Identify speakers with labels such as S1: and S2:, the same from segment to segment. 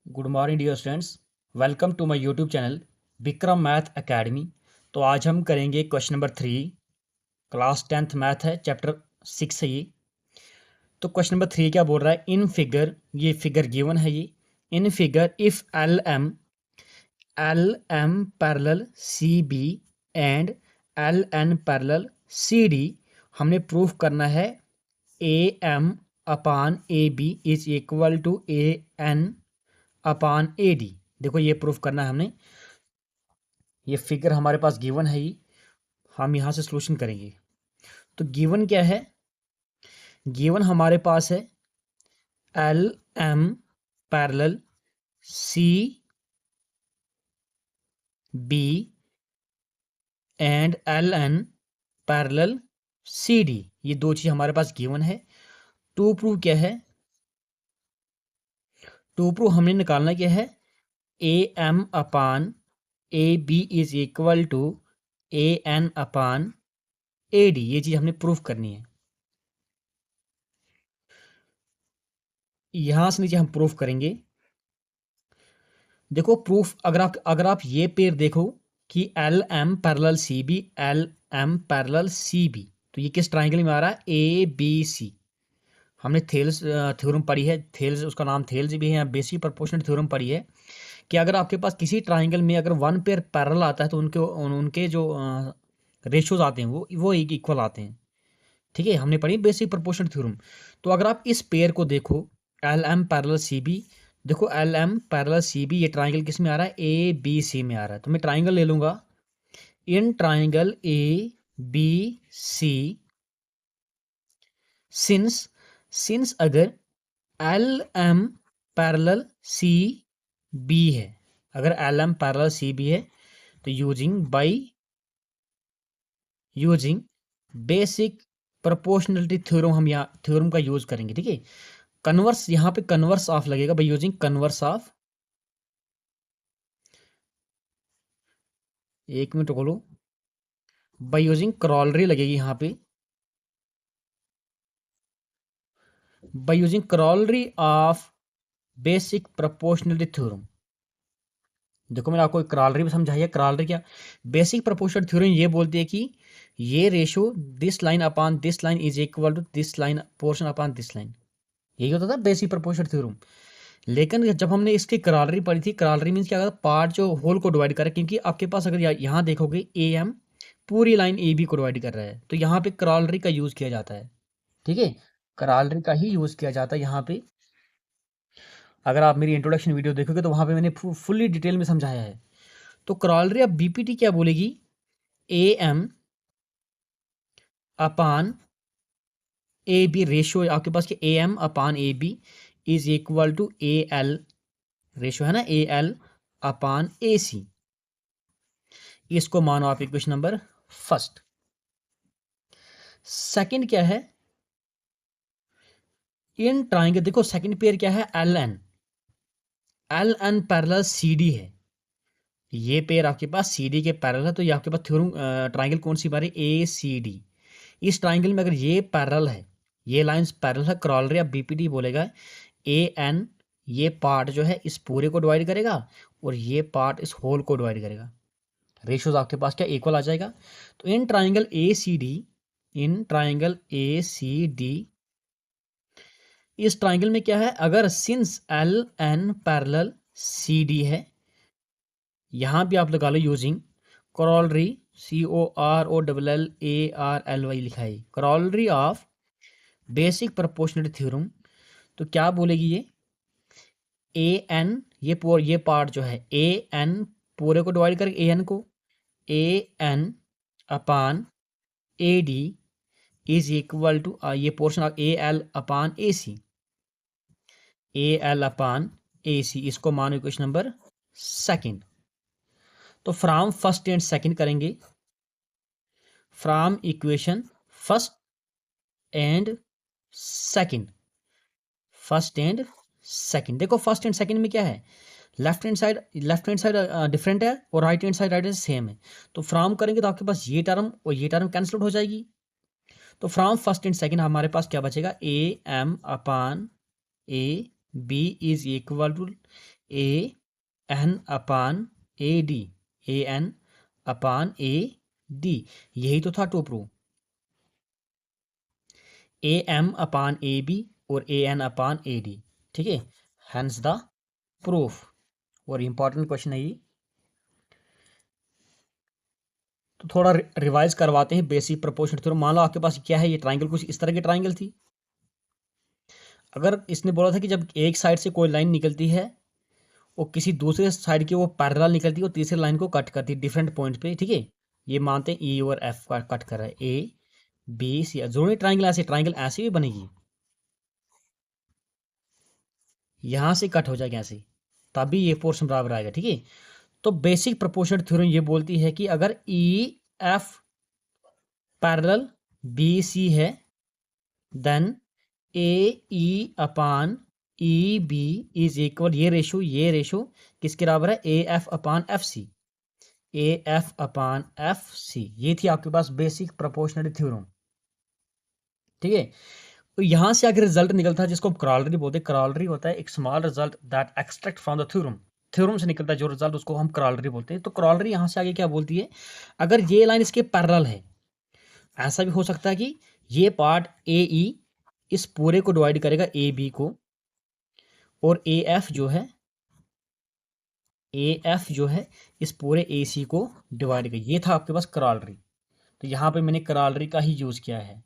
S1: Good morning dear students, welcome to my YouTube channel Vikram math academy. तो आज हम करेंगे question number 3। Class 10th math है, chapter 6 है ये। तो क्वेश्चन नंबर 3 क्या बोल रहा है? इन फिगर, ये फिगर गिवन है ये। In figure if L M parallel C B and L N parallel C D, हमने प्रूफ करना है A M upon A B is equal to A N upon A D. देखो ये proof करना है हमने। ये फिगर हमारे पास गिवन है ही, हम यहाँ से सॉल्यूशन करेंगे। तो गिवन क्या है? गिवन हमारे पास है L M parallel C B and L N parallel C D, ये दो चीज हमारे पास गिवन है। टू प्रूव क्या है? टू प्रूव हमने निकालना क्या है? A M upon A B is equal to A N upon A D, ये चीज हमने प्रूफ करनी है। यहां से नीचे हम प्रूफ करेंगे। देखो प्रूफ, अगर आप ये पेयर देखो कि L M parallel C B, L M parallel C B, तो ये किस ट्राइंगल में आ रहा है? A B C. हमने थेल्स थ्योरम पढ़ी है, थेल्स उसका नाम थेल्स भी है, बेसिक प्रोपोर्शनल थ्योरम पढ़ी है कि अगर आपके पास किसी ट्राइंगल में अगर वन पेयर पैरेलल आता है तो उनके जो रेशियोज आते हैं वो एक इक्वल आते हैं। ठीक है, हमने पढ़ी बेसिक प्रोपोर्शनल थ्योरम। तो अगर आप इस पेयर को देखो, L M parallel C B, देखो L M parallel C B, ये ट्राइंगल किस में आ रहा है? ए बी सी में आ रहा है। तो मैं ट्राइंगल ले लूंगा। In triangle A B C, since अगर L M parallel C B है, अगर L M parallel C B है, तो यूजिंग बेसिक प्रोपोर्शनलिटी थ्योरम हम यहाँ थ्योरम का यूज करेंगे। ठीक है, कन्वर्स, यहाँ पे कन्वर्स ऑफ लगेगा बाय यूजिंग कन्वर्स ऑफ। एक मिनट बोलो, बाय यूजिंग क्रॉलरी लगेगी यहाँ पे, by using corollary of basic proportionality theorem. देखो मैंने आपको क्रॉलरी भी समझाई है। क्रॉलरी क्या? बेसिक प्रोपोर्शनल थ्योरम ये बोलती है कि ये ratio this line upon this line is equal to this line portion upon this line, यही होता था बेसिक प्रोपोर्शनल थ्योरम। लेकिन जब हमने इसकी क्रॉलरी पढ़ी थी, क्रॉलरी मीन्स क्या? पार्ट जो होल को डिवाइड करे, क्योंकि आपके पास अगर यहाँ देखोगे ए एम पूरी लाइन ए बी को डिवाइड कर रहा है, तो यहाँ पे क्रॉलरी का यूज किया जाता है। ठीक है, क्रॉलरी का ही यूज किया जाता है यहाँ पे। अगर आप मेरी इंट्रोडक्शन वीडियो देखोगे तो वहां पे मैंने फुल्ली डिटेल में समझाया है। तो क्रॉलरी ऑफ बीपीटी क्या बोलेगी? A M upon A B, ratio आपके पास A M upon A B is equal to A L, ratio है ना, ए एल अपान ए सी। इसको मानो आप इक्वेशन नंबर फर्स्ट। सेकंड क्या है? इन ट्राइंगल, देखो सेकंड पेयर क्या है? L N parallel C D है। ये पेयर आपके पास सी डी के पैरेलल है, तो ये आपके पास थ्योरम ट्राइंगल कौन सी बारी? ए सी डी। इस ट्राइंगल में अगर ये पैरेलल है, ये लाइंस पैरेलल है, क्रॉलरी ऑफ बीपीटी बोलेगा ए एन, ये पार्ट जो है इस पूरे को डिवाइड करेगा और ये पार्ट इस होल को डिवाइड करेगा। रेशियोज आपके पास क्या? इक्वल आ जाएगा। तो in triangle A C D, in triangle A C D, इस ट्राइंगल में क्या है? अगर since L N parallel C D है, यहां भी आप लगा लो यूजिंग क्रॉलरी, COROLLARLY लिखा है, क्रॉलरी ऑफ बेसिक प्रोपोर्शनलिटी थ्योरम। तो क्या बोलेगी ये? ए एन, ये पार्ट जो है ए एन पूरे को डिवाइड करके, ए एन को, A N upon A D is equal to ये portion of A L upon A C, A L upon A C. इसको मानो इक्वेशन नंबर सेकंड। तो फ्रॉम फर्स्ट एंड सेकंड करेंगे, from equation first and second, first and second. देखो first and second में क्या है? Left hand side different है और राइट हैंड साइड सेम है। तो फ्रॉम करेंगे तो आपके पास ये टर्म और ये टर्म कैंसिल आउट हो जाएगी। तो फ्रॉम फर्स्ट एंड सेकंड हमारे पास क्या बचेगा? A M upon A B is equal to A N upon A D, A N upon A D, यही तो था to prove. A M upon A B और A N upon A D, ठीक है, हैंस द प्रूफ। और important question है ये, तो थोड़ा रिवाइज करवाते हैं बेसिक प्रोपोर्शनल थ्योरम। मान लो आपके पास क्या है, ये ट्राइंगल कुछ इस तरह की ट्राइंगल थी। अगर इसने बोला था कि जब एक साइड से कोई लाइन निकलती है और किसी दूसरे साइड की वो पैरेलल निकलती है और तीसरे लाइन को कट करती है डिफरेंट पॉइंट पे, ठीक है, ये मानते हैं ई और एफ का कट कर रहा है, ए बी सी। जरूरी ट्राइंगल ऐसे भी बनेगी, यहां से कट हो जाएगा ऐसे, तभी ये पोर्शन बराबर आएगा, ठीक है। तो बेसिक प्रोपोर्शनल थ्योरम ये बोलती है कि अगर E F parallel B C है, then A E upon E B is equal, ये रेशो किसके बराबर है, A F upon F C, A F upon F C. ये थी आपके पास बेसिक प्रोपोर्शनलिटी थ्योरम, ठीक है। तो यहां से अगर रिजल्ट निकलता है जिसको हम क्रॉलरी बोलते हैं, क्रॉलरी होता है एक small result that extract from the theorem, theorem से निकलता है जो रिजल्ट उसको हम क्रॉलरी बोलते हैं। तो क्रॉलरी यहां से आगे क्या बोलती है, अगर ये लाइन इसके पैरेलल है, ऐसा भी हो सकता है कि ये पार्ट ए ई इस पूरे को डिवाइड करेगा ए बी को, और ए एफ जो है इस पूरे ए सी को डिवाइड करेगा। ये था आपके पास क्रॉलरी, तो यहाँ पे मैंने क्रॉलरी का ही यूज किया है।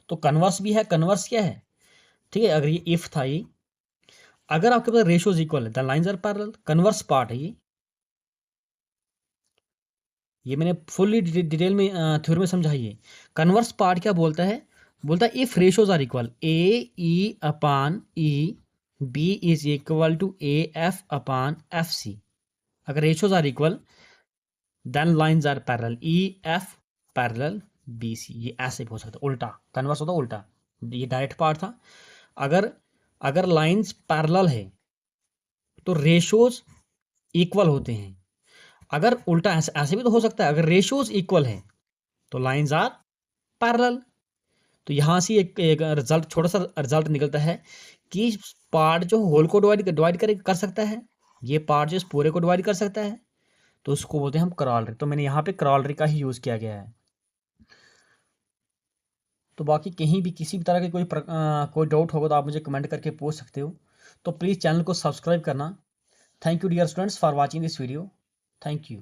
S1: तो कन्वर्स भी है, कन्वर्स क्या है, ठीक है, अगर ये इफ था, ये अगर आपके पास रेशियोज इक्वल है the lines are parallel, converse part है ये मैंने फुल्ली डिटेल में थ्योरी में समझाई है। कन्वर्स पार्ट क्या बोलता है, बोलता है if ratios are equal, A E upon E B is equal to A F upon F C. अगर ratios are equal then lines are parallel, E F parallel B C. ये ऐसे भी हो सकता है, उल्टा कन्वर्स होता उल्टा, ये डायरेक्ट पार्ट था। अगर लाइंस पैरेलल है तो रेशियोज इक्वल होते हैं। अगर उल्टा ऐसे भी तो हो सकता है, अगर रेशियोज इक्वल है तो लाइंस आर पैरेलल। तो यहां से एक रिजल्ट, छोटा सा रिजल्ट निकलता है कि पार्ट जो होल को डिवाइड कर सकता है, ये पार्ट जो इस पूरे को डिवाइड कर सकता है, तो उसको बोलते हैं हम क्रॉलरी। तो मैंने यहाँ पे क्रॉलरी का ही यूज किया गया है। तो बाकी कहीं भी किसी भी तरह के कोई डाउट होगा तो आप मुझे कमेंट करके पूछ सकते हो। तो प्लीज़ चैनल को सब्सक्राइब करना। Thank you dear students for watching this video. Thank you.